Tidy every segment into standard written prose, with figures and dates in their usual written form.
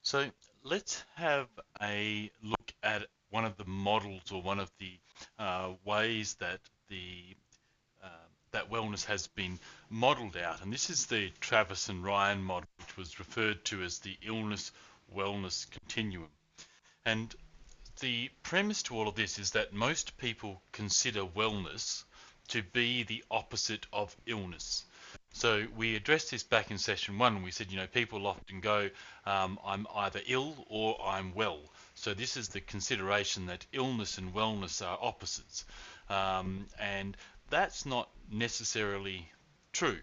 So let's have a look at one of the models or one of the ways that the uh, that wellness has been modeled out. And this is the Travis and Ryan model, which was referred to as the illness wellness continuum. And the premise to all of this is that most people consider wellness to be the opposite of illness. So we addressed this back in session one. We said, people often go, I'm either ill or I'm well. So this is the consideration that illness and wellness are opposites. And that's not necessarily true.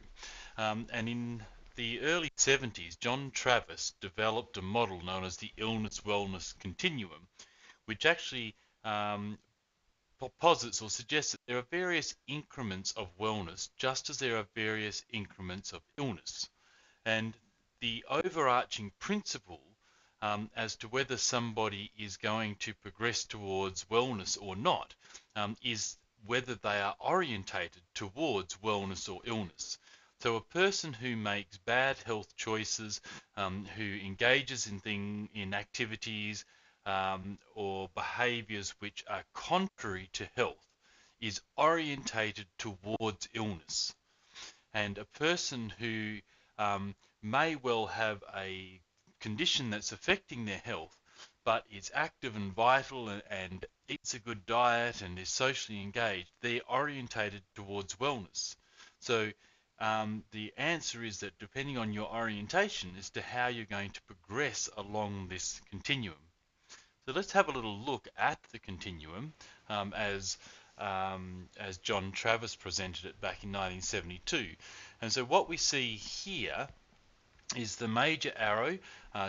And in the early 70s, John Travis developed a model known as the illness wellness continuum, which actually posits or suggests that there are various increments of wellness, just as there are various increments of illness. And the overarching principle as to whether somebody is going to progress towards wellness or not is whether they are orientated towards wellness or illness. So a person who makes bad health choices, who engages in activities or behaviors which are contrary to health, is orientated towards illness. And a person who may well have a condition that's affecting their health, but is active and vital and eats a good diet and is socially engaged, they're orientated towards wellness. So the answer is that depending on your orientation as to how you're going to progress along this continuum. So let's have a little look at the continuum as John Travis presented it back in 1972. And so what we see here is the major arrow.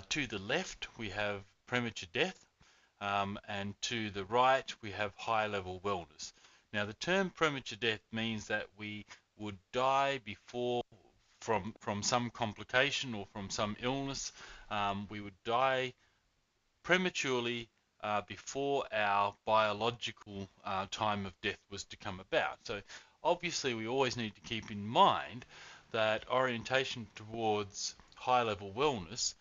To the left we have premature death, and to the right we have high-level wellness. Now the term premature death means that we would die before from some complication or from some illness. We would die prematurely before our biological time of death was to come about. So obviously we always need to keep in mind that orientation towards high-level wellness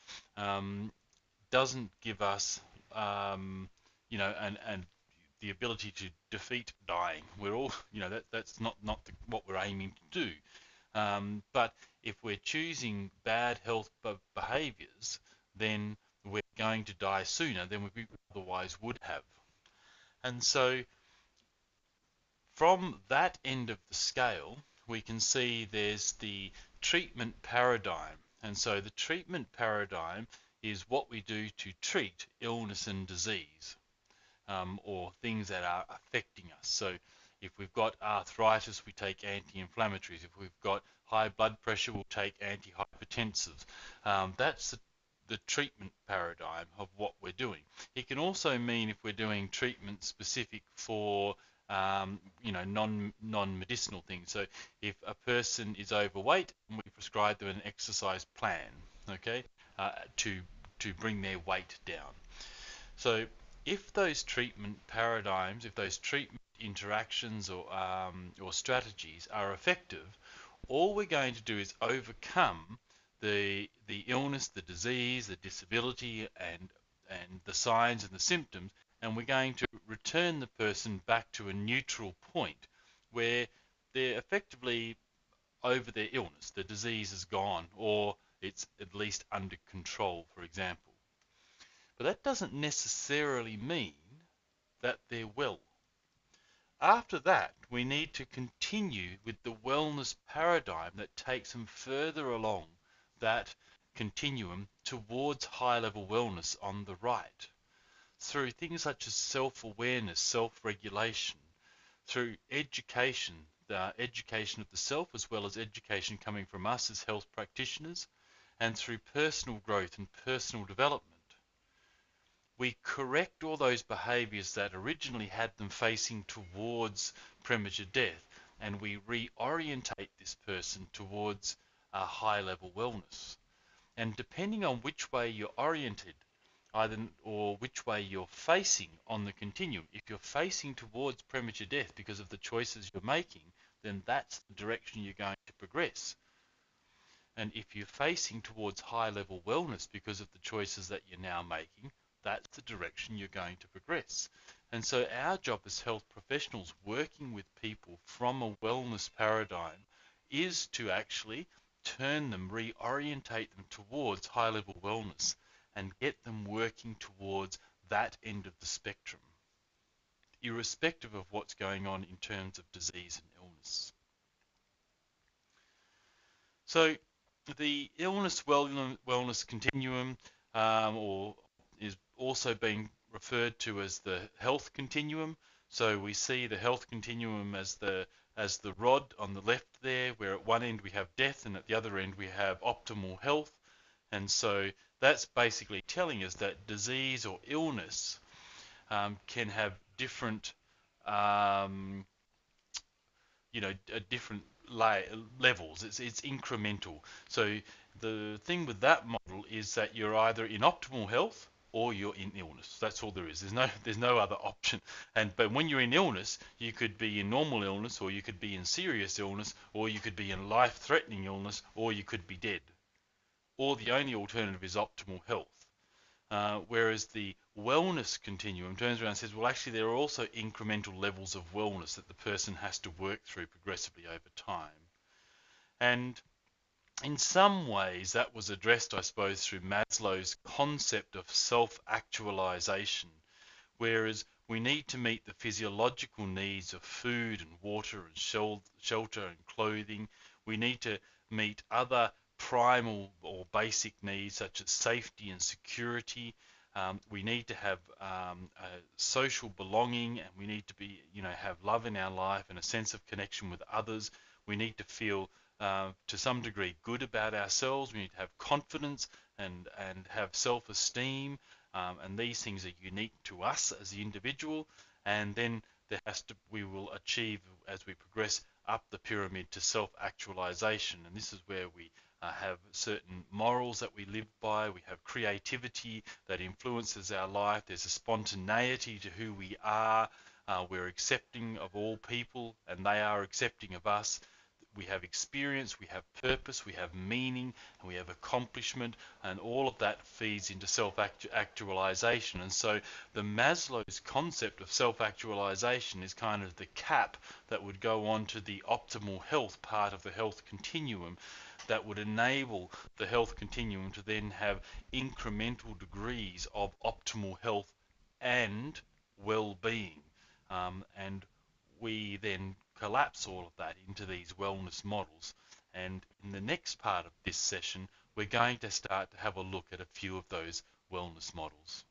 doesn't give us, and the ability to defeat dying. We're all, that's not what we're aiming to do. But if we're choosing bad health behaviors, then we're going to die sooner than we otherwise would have. And so from that end of the scale, we can see there's the treatment paradigm. And so the treatment paradigm is what we do to treat illness and disease, or things that are affecting us. So if we've got arthritis, we take anti-inflammatories. If we've got high blood pressure, we'll take antihypertensives. That's the treatment paradigm of what we're doing. It can also mean if we're doing treatment specific for non-medicinal things. So if a person is overweight, we prescribe them an exercise plan, okay, to bring their weight down. So if those treatment paradigms, if those treatment interactions or strategies are effective, all we're going to do is overcome the illness, the disease, the disability, and the signs and the symptoms, and we're going to return the person back to a neutral point where they're effectively over their illness. The disease is gone, or it's at least under control, for example. But that doesn't necessarily mean that they're well. After that, we need to continue with the wellness paradigm that takes them further along that continuum towards high-level wellness on the right, through things such as self-awareness, self-regulation, through education, the education of the self as well as education coming from us as health practitioners, and through personal growth and personal development. We correct all those behaviors that originally had them facing towards premature death, and we reorientate this person towards a high-level wellness. And depending on which way you're oriented, or which way you're facing on the continuum, if you're facing towards premature death because of the choices you're making, then that's the direction you're going to progress. And if you're facing towards high level wellness because of the choices that you're now making, that's the direction you're going to progress. And so our job as health professionals working with people from a wellness paradigm is to actually turn them, reorientate them towards high level wellness and get them working towards that end of the spectrum, irrespective of what's going on in terms of disease and illness. So the illness wellness continuum, or is also being referred to as the health continuum. So we see the health continuum as the rod on the left there, where at one end we have death and at the other end we have optimal health. And so that's basically telling us that disease or illness can have different um, different levels. It's incremental. So the thing with that model is that you're either in optimal health or you're in illness. That's all there is. There's no other option. But when you're in illness, you could be in normal illness, or you could be in serious illness, or you could be in life-threatening illness, or you could be dead. Or the only alternative is optimal health. Whereas the wellness continuum turns around and says, well, actually, there are also incremental levels of wellness that the person has to work through progressively over time. And in some ways, that was addressed, I suppose, through Maslow's concept of self-actualization, whereas we need to meet the physiological needs of food and water and shelter and clothing. We need to meet other primal or basic needs such as safety and security. We need to have social belonging, and we need to have love in our life and a sense of connection with others. We need to feel to some degree good about ourselves. We need to have confidence and have self-esteem, and these things are unique to us as the individual. And then we will achieve, as we progress up the pyramid, to self-actualization. And this is where we have certain morals that we live by. We have creativity that influences our life. There's a spontaneity to who we are. We're accepting of all people, and they are accepting of us. We have experience, we have purpose, we have meaning, and we have accomplishment, and all of that feeds into self-actualization. And so the Maslow's concept of self-actualization is kind of the cap that would go on to the optimal health part of the health continuum, that would enable the health continuum to then have incremental degrees of optimal health and well-being. And we then collapse all of that into these wellness models. And in the next part of this session, we're going to start to have a look at a few of those wellness models.